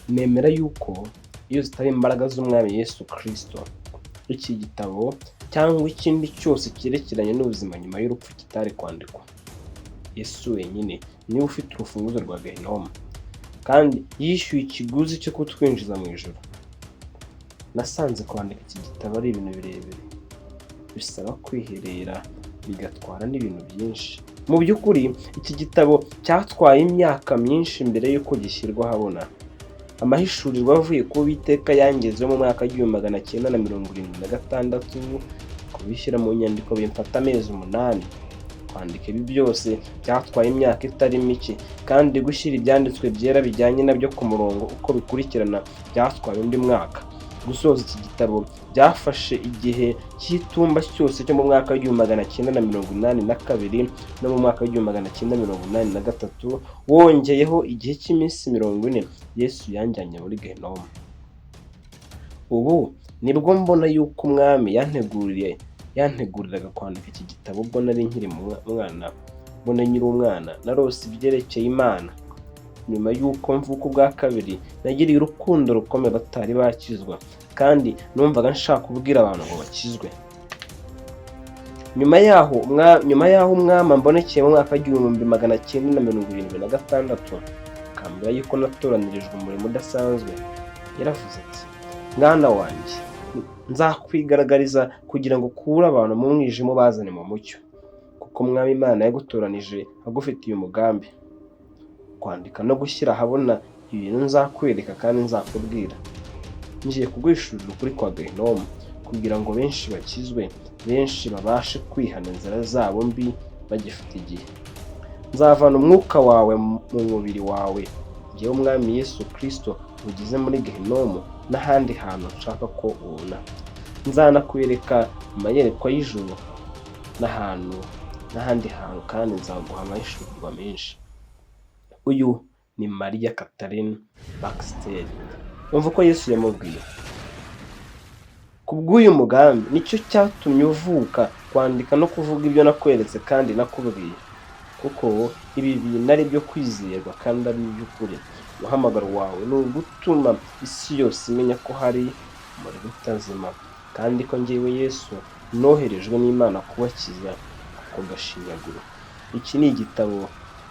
nemera yuko iyo zitari imbaraga z'Umwami Yesu Kristo, iki gitabo cyangwa ikindi cyose cyerekeranye n'ubuzima nyuma y'urupfu kitari kwandikwa. Yesu wenyine niwe ufite urufunguzo rwa Gehinomu, kandi yishyuye ikiguzi cyo kutwinjiza mu ijuru. Nasanze kwandika iki gitabo ari ibintu birebire, bisaba kwiherera, bigatwara n'ibintu byinshi. Mu by'ukuri iki gitabo cyatwaye imyaka myinshi mbere y'uko gishyirwa ahabona. Amahishurirwa avuye ku Uwiteka yangezeho mu mwaka w'1976, kubishyira mu nyandiko bimfata amezi 8. Kwandika ibi byose byatwaye imyaka itari mike, kandi gushyira ibyanditswe byera bijyanye nabyo ku murongo uko bikurikirana byatwaye undi mwaka. Gusoza iki gitabo byafashe igihe cy'itumba cyose cyo mu mwaka w'1982 no mu mwaka w'1983, wongeyeho igihe cy'iminsi 40 Yesu yanjyanye muri Gehinomu. Ubu nibwo mbona yuko Umwami yanteguriraga kwandika iki gitabo ubwo nari nkiri umwana. Narose ibyerekeye Imana. Nyuma y'uko mvuka ubwa kabiri, nagiriye urukundo rukomeye batari bakizwa, kandi numvaga nshaka kubwira abantu ngo bakizwe. Nyuma y'aho Umwami ambonekeye mu mwaka w'1976, akambwira yuko natoranirijwe umurimo udasanzwe, yaravuze ati: "Mwana wanjye, nzakwigaragariza kugira ngo ukure abantu mu mwijima ubazane mu mucyo, kuko Umwami Imana yagutoranije agufitiye umugambi, kwandika no gushyira ahabona ibintu nzakwereka kandi nzakubwira. Ngiye kuguhishurira ukuri kwa Gehinomu, kugira ngo benshi bakizwe, benshi babashe kwihana inzira zabo mbi bagifite igihe. Nzavana umwuka wawe mu mubiri wawe, njyewe Umwami Yesu Kristo ugize muri Gehinomu n'ahandi hantu nshaka ko ubona. Nzanakwereka amayerekwa y'ijuru n'ahandi hantu, kandi nzaguha amahishurirwa menshi." Uyu ni Maria Catherine Baxter. Umva uko Yesu yamubwiye: "Kubw'uyu mugambi nicyo cyatumye uvuka, kwandika no kuvuga ibyo nakweretse kandi nakubwiye, kuko ibi bintu ari byo kwizerwa kandi ari iby'ukuri. Umuhamagaro wawe ni ugutuma isi yose imenya ko hari umuriro utazima, kandi ko njyewe Yesu noherejwe n'Imana kubakiza ako gashinyaguro." Iki ni igitabo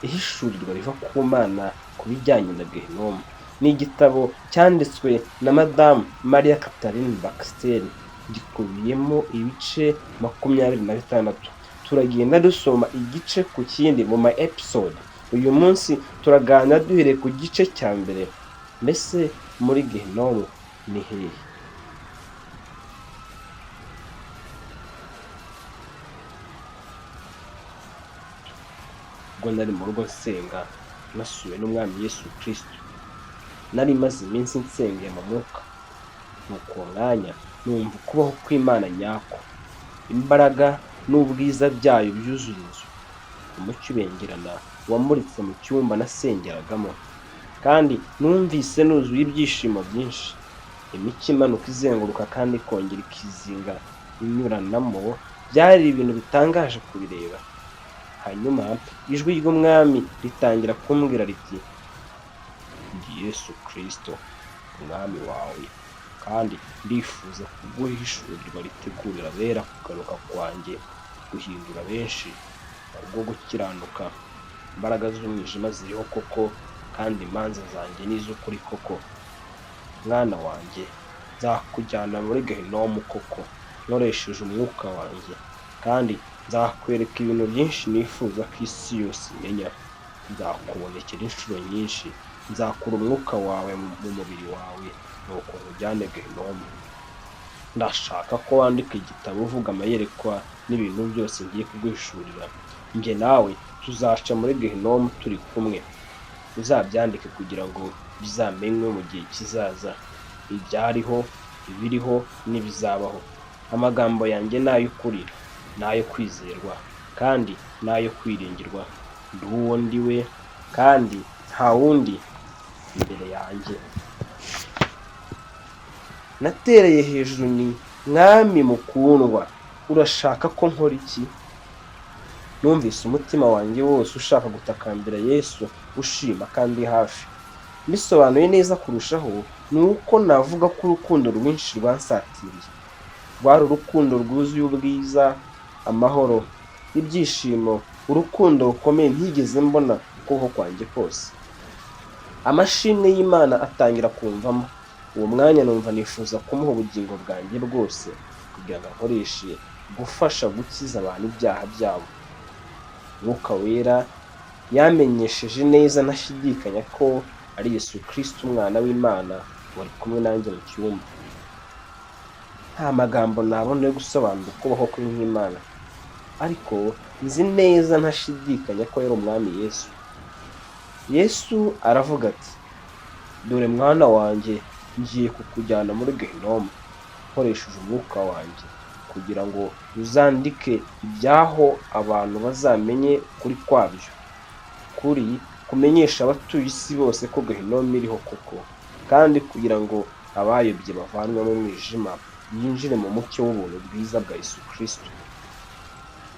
ihishurirwa riva ku Mana ku bijyanye na Gehinomu. Ni igitabo cyanditswe na Madamu Maria Catherine Baxter, gikubiyemo ibice 26. Turagenda dusoma igice ku kindi mu ma episode. Uyu munsi turaganira duhereye ku gice cya mbere. Mbese muri Gehinomu ni hehe? Ubwo nari mu rugo nsenga, nasuwe n'Umwami Yesu Kristo. Nari maze iminsi nsengeye mu mwuka, nuko uwo mwanya numva ukubaho kw'Imana nyako, imbaraga n'ubwiza byayo byuzuye inzu. Umucyo ubengerana wamuritse mu cyumba nasengeragamo, kandi numvise nuzuye ibyishimo byinshi. Imico imanuka izenguruka kandi ikongera ikizinga inyuranamo, byari ibintu bitangaje kubireba. Hanyuma ijwi ry'Umwami ritangira kumbwira riti: "Ndi Yesu Kristo, Umwami wawe, kandi ndifuza kuguhishurirwa ritegurira abera kugaruka kwanjye, guhindura benshi kubwo gukiranuka. Imbaraga z'umwijima ziriho koko, kandi imanza zanjye ni iz'ukuri koko. Mwana wanjye, nzakujyana muri Gehinomu koko, nkoresheje umwuka wanjye, kandi nzakwereka ibintu byinshi nifuza ko isi yose imenya. Nzakubonekera inshuro nyinshi, nzakura umwuka wawe mu mubiri wawe, nuko nkujyane Gehinomu. Ndashaka ko wandika igitabo uvuga amayerekwa n'ibintu byose ngiye kuguhishurira. Njye nawe tuzaca muri Gehinomu turi kumwe. Uzabyandike kugira ngo bizamenywe mu gihe kizaza, ibyariho, ibiriho n'ibizabaho. Amagambo yanjye ni ay'ukuri, ni ayo kwizerwa, kandi ni ayo kwiringirwa. Ndi uwo ndi we, kandi nta wundi imbere yanjye." Natereye hejuru ni: "Mwami mukundwa, urashaka ko nkora iki?" Numvise umutima wanjye wose ushaka gutakambira Yesu, ushima kandi hafi. Mbisobanuye neza kurushaho, ni uko navuga ko urukundo rwinshi rwansatiriye. Rwari urukundo rwuzuye ubwiza, amahoro, ibyishimo, urukundo rukomeye ntigeze mbona ukuboko kwanjye kose. Amashimwe y'Imana atangira kumvamo. Uwo mwanya numva nifuza kumuha ubugingo bwanjye bwose kugira ngo ankoreshe gufasha gukiza abantu ibyaha byabo. Mwuka Wera yamenyesheje neza ntashidikanya ko ari Yesu Kristo umwana w'Imana wari kumwe nanjye mu cyumba. Nta magambo nabona yo gusobanura ukubaho kwe nk'Imana, ariko nzi neza ntashidikanya ko yari umwami Yesu. Yesu aravuga ati, dore mwana wanjye, ngiye kukujyana muri Gehinomu nkoresheje umwuka wanjye kugira ngo uzandike ibyaho abantu bazamenye ukuri kwabyo. Kuri kumenyesha abatuye isi bose ko Gehinomu iriho koko, kandi kugira ngo abayobye bavanwe mu mwijima binjire mu mucyo w'ubuntu bwiza bwa Yesu Kristo.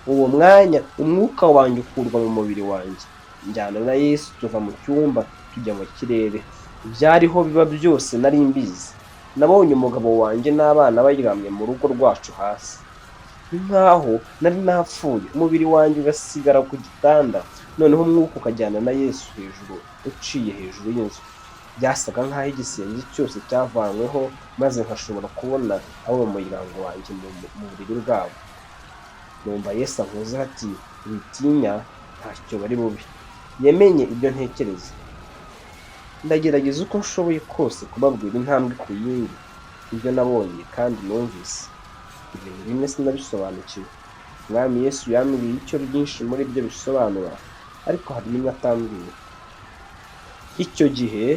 Uwo mwanya umwuka wanjye ukurwa mu mubiri wanjye, njyana na Yesu tuva mu cyumba tujya mu kirere. Ibyariho biba byose nari mbizi. Nabonye umugabo wanjye n'abana baryamye mu rugo rwacu hasi, nk'aho nari napfuye. Umubiri wanjye ugasigara ku gitanda, noneho umwuka ukajyana na Yesu hejuru, uciye hejuru y'inzu. Byasaga nk'aho igisenge cyose cyavanyweho, maze nkashobora kubona abo mu muryango wanjye mu buriri bwabo. Numva Yesu ankozeho ati, witinya, ntacyo bari bube. Yamenye ibyo ntekereza. Ndagerageza uko nshoboye kose kubabwira intambwe ku yindi ibyo nabonye kandi numvise. Ibintu bimwe sinabisobanukiwe. Umwami Yesu yambwiye icyo byinshi muri byo bisobanura, ariko hari bimwe atambwiye. Icyo gihe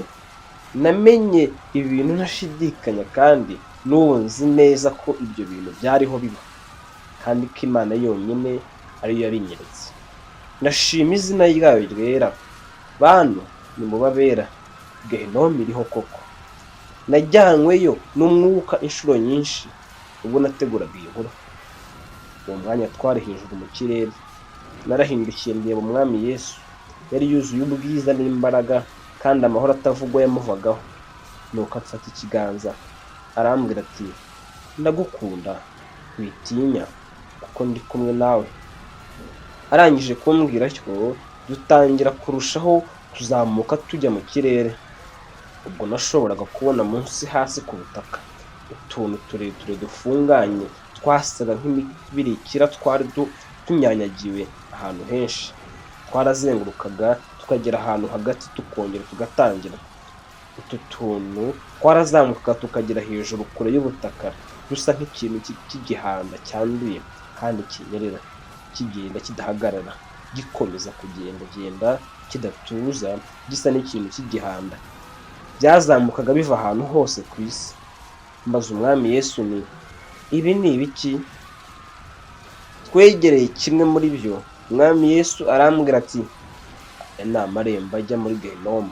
namenye ibintu ntashidikanya, kandi n'ubu nzi neza ko ibyo bintu byariho biba, kandi ko Imana yonyine ariyo yabinyeretse. Ndashima izina ryayo ryera. Bantu nimuba bera, Gehinomu iriho koko. Najyanyweyo n'umwuka inshuro nyinshi ubwo nateguraga iyi nkuru. Uwo mwanya twari hejuru mu kirere. Narahindukiye ndeba umwami Yesu. Yari yuzuye ubwiza n'imbaraga, kandi amahoro atavugwa yamuvagaho. Nuko amfata ikiganza arambwira ati, ndagukunda, witinya, kuko ndi kumwe nawe. Arangije kumbwira atyo, dutangira kurushaho kuzamuka tujya mu kirere. Ubwo nashoboraga kubona munsi hasi ku butaka utuntu tureture dufunganye twasaga nk'imibirikira twari tunyanyagiwe ahantu henshi. Twarazengurukaga tukagera ahantu hagati tukongera tugatangira. Utu tuntu twarazamukaga tukagera hejuru kure y'ubutaka, dusa nk'ikintu cy'igihanda cyanduye kandi kinyerera, kigenda kidahagarara, gikomeza kugenda kidatuza, gisa n'ikintu cy'igihanda. Byazamukaga biva ahantu hose ku isi. Mbaza umwami Yesu nti, ibi ni ibiki? Twegereye kimwe muri byo. Umwami Yesu arambwira ati, aya ni amarembo ajya muri Gehinomu.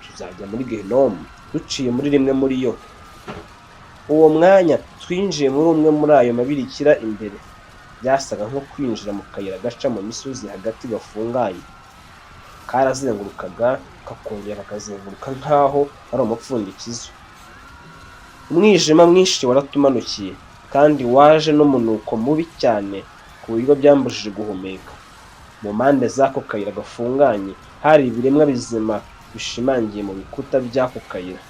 Tuzajya muri Gehinomu duciye muri rimwe muri yo. Uwo mwanya twinjiye muri umwe muri ayo mabirikira imbere. Byasaga nko kwinjira mu kayira gaca mu misozi hagati gafunganye. Karazengurukaga kakongera kakazenguruka nk'aho ari umupfundikizo. Umwijima mwinshi waratumanukiye, kandi waje n'umunuko mubi cyane ku buryo byambujije guhumeka. Mu mpande z'ako kayira gafunganye hari ibiremwa bizima bishimangiye mu bikuta by'ako kayira.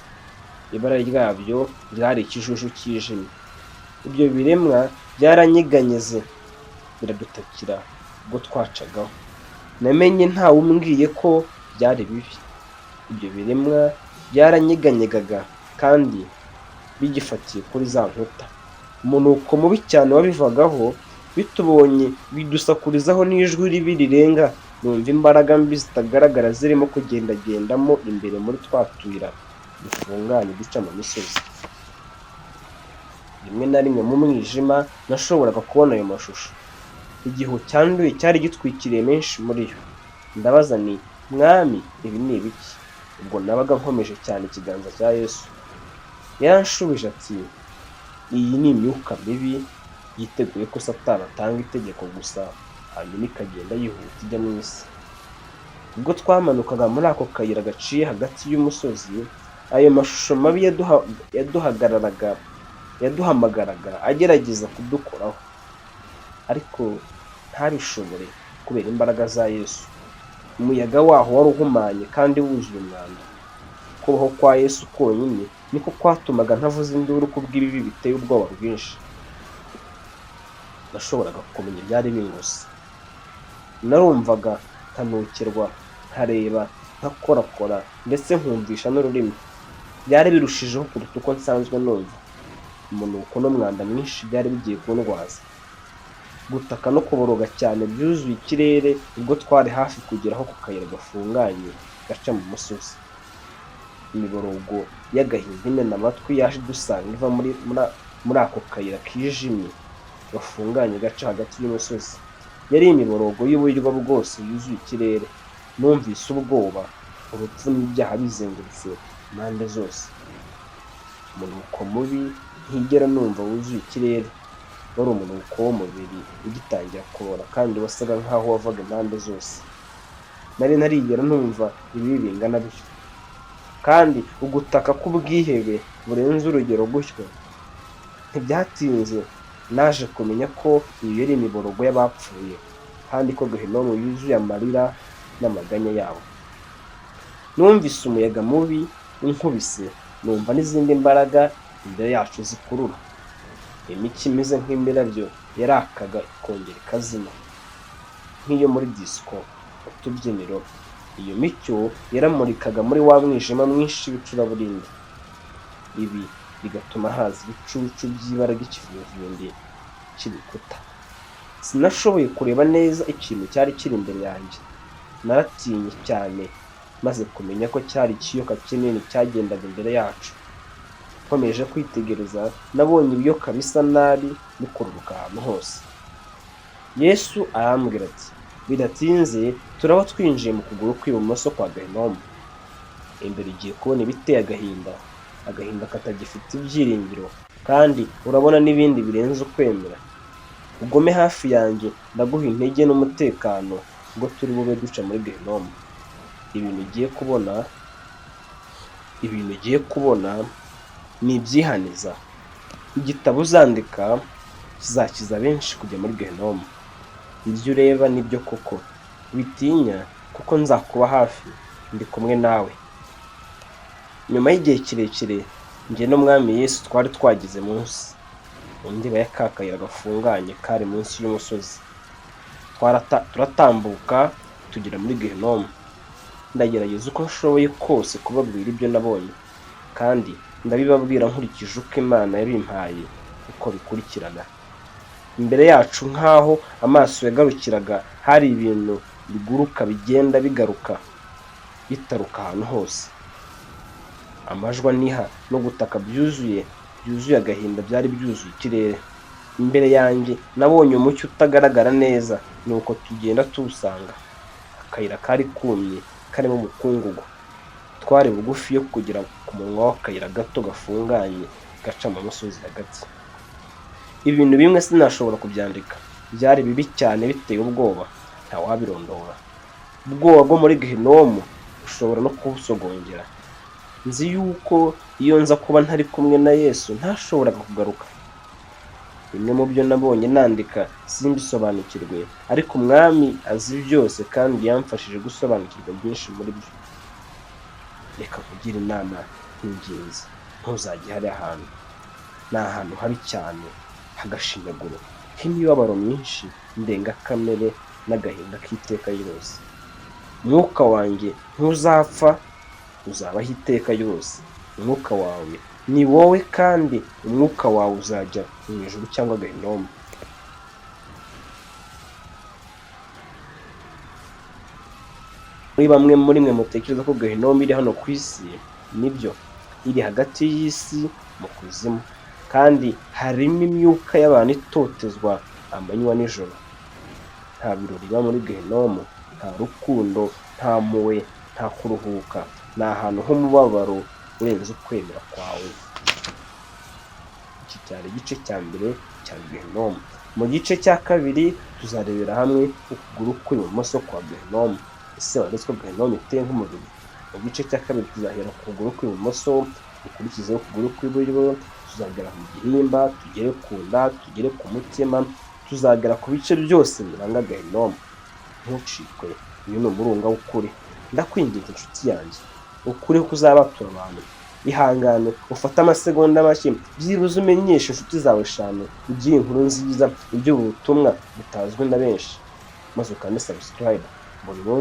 Ibara ryabyo ryari ikijuju cyijimye. Ibyo biremwa byaranyeganyeze biradutakira ubwo twacagaho. Namenye ntawe umbwiye ko byari bibi. Ibyo biremwa byaranyeganyegaga kandi bigifatiye kuri za nkuta. Umunuko mubi cyane wabivagaho. Bitubonye bidusakurizaho n'ijwi ribi rirenga. Numva imbaraga mbi zitagaragara zirimo kugendagendamo imbere muri twa tuyira dufunganye duca mu misozi. Rimwe na rimwe mu mwijima nashoboraga kubona ayo mashusho. Igihu cyanduye cyari gitwikiriye menshi muri yo. Ndabaza nti, mwami, ibi ni ibiki? Ubwo nabaga nkomeje cyane ikiganza cya Yesu. Yaranshubije ati, iyi ni imyuka mibi yiteguye ko Satani atanga itegeko gusa, hanyuma ikagenda yihuta ijya mu isi. ubwo twamanukaga muri ako kayira gaciye hagati y'umusozi, ayo mashusho mabi yaduhamagaraga agerageza kudukoraho, ariko ntabishobore kubera imbaraga za Yesu. Umuyaga waho wari uhumanye kandi wuzuye umwanda. Kubaho kwa Yesu konyine niko kwatumaga ntavuza induru kubw'ibibi biteye ubwoba bwinshi. Nashoboraga kumenya ibyari bingose. Narumvaga, nkanukirwa, nkareba, nkakorakora ndetse nkumvisha n'ururimi. Byari birushijeho kuruta uko nsanzwe numva. Umunuko n'umwanda mwinshi byari bigiye kundwaza. Gutaka no kuboroga cyane byuzuye ikirere ubwo twari hafi kugeraho ku kayira gafunganye gaca mu musozi. Imiborogo y'agahinda imena amatwi yaje idusanga iva muri ako kayira kijimye gafunganye gaca hagati y'umusozi. Yari imiborogo y'uburyo bwose yuzuye ikirere. Numvise ubwoba, urupfu n'ibyaha bizengurutse impande zose. Umunuko mubi ntigera numva wuzuye ikirere. Wari umunuko w'umubiri ugitangira kubora kandi wasaga nk'aho wavaga impande zose. Nari ntarigera numva ibibi bingana bityo. Kandi ugutaka k'ubwihebe burenze urugero gutyo. Ntibyatinze naje kumenya ko iyo yari imiborogo y'abapfuye, kandi ko Gehinomu yuzuye amarira n'amaganya yabo. Numvise umuyaga mubi unkubise, numva n'izindi mbaraga imbere yacu zikurura. Imiki imeze nk'imirabyo yarakaga ikongera ikazima, nk'iyo muri disco mu tubyiniro. Iyo micyo yaramurikaga muri wa mwijima mwinshi w'icuraburindi. Ibi bigatuma haza ibicucu by'ibara ry'ikivurivundi cy'ibikuta. Sinashoboye kureba neza ikintu cyari kiri imbere yanjye. Naratinye cyane maze kumenya ko cyari ikiyoka kinini cyagendaga imbere yacu. Nkomeje kwitegereza, nabonye ibiyoka bisa nabi bikururuka ahantu hose. Yesu arambwira ati, bidatinze turaba twinjiye mu kuguru kw'ibumoso kwa Gehinomu. Imbere ugiye kubona ibiteye agahinda katagifite ibyiringiro, kandi urabona n'ibindi birenze ukwemera. Ugome hafi yanjye, ndaguha intege n'umutekano ngo turi bube duca muri Gehinomu. Ibintu ugiye kubona ni ibyihaniza. Igitabo uzandika kizakiza benshi kujya muri Gehinomu. Ibyo ureba nibyo koko. Witinya, kuko nzakuba hafi, ndi kumwe nawe. Nyuma y'igihe kirekire, njye n'Umwami Yesu twari twageze munsi, mu ndiba ya ka kayira gafunganye kari munsi y'umusozi. Turatambuka tugera muri Gehinomu. Ndagerageza uko nshoboye kose kubabwira ibyo nabonye, kandi ndabibabwira nkurikije uko Imana yabimpaye uko bikurikirana. Imbere yacu nk'aho amaso yagarukiraga, hari ibintu biguruka bigenda bigaruka bitaruka ahantu hose. Amajwi aniha no gutaka byuzuye agahinda byari byuzuye ikirere. Imbere yanjye nabonye umucyo utagaragara neza, nuko tugenda tuwusanga. Akayira kari kumye karimo umukungugu. Twari bugufi yo kugera ku munwa w'akayira gato gafunganye gaca mu musozi hagati. Ibintu bimwe sinashobora kubyandika. Byari bibi cyane biteye ubwoba, ntawabirondora. Ubwoba bwo muri Gehinomu ushobora no kubusogongera. Nzi yuko iyo nza kuba ntari kumwe na Yesu ntashoboraga kugaruka. Bimwe mu byo nabonye nandika simbisobanukirwe, ariko Umwami azi byose kandi yamfashije gusobanukirwa byinshi muri byo. Reka kugira inama y'ingenzi, ntuzajye hariya hantu. Ni ahantu habi cyane hagashinyaguro, h'imibabaro myinshi ndengakamere n'agahinda k'iteka ryose. Umwuka wanjye ntuzapfa, uzabaho iteka ryose. Umwuka wawe ni wowe, kandi umwuka wawe uzajya mu ijuru cyangwa Gehinomu. Muri bamwe muri mwe mutekereza ko Gehinomu iri hano ku isi. Nibyo, iri hagati y'isi mu kuzimu, kandi harimo imyuka y'abantu itotezwa amanywa n'ijoro. Nta birori biba muri Gehinomu, nta rukundo, nta mpuhwe, nta kuruhuka. Ni ahantu h'umubabaro urenze ukwemera kwawe. Iki cyari igice cya mbere cya Gehinomu. Mu gice cya kabiri tuzarebera hamwe ukuguru kw'ibumoso kwa Gehinomu. ese wari uzi ko gahinomu iteye nk'umubiri? Mu gice cya kabiri tuzahera ku kuguru kw'ibumoso, dukurikizeho ukuguru kw'iburyo, tuzagera mu gihimba, tugere ku nda, tugere ku mutima, tuzagera ku bice byose biranga gahinomu. Ntucikwe, uyu ni umurunga w'ukuri. Ndakwinginze inshuti yanjye, ukuri kuzabatura abantu. Ihangane ufate amasegonda make, byibuze umenyeshe inshuti zawe 5 iby'iyi nkuru nziza, iby'ubu butumwa butazwi na benshi, maze ukande subscribe.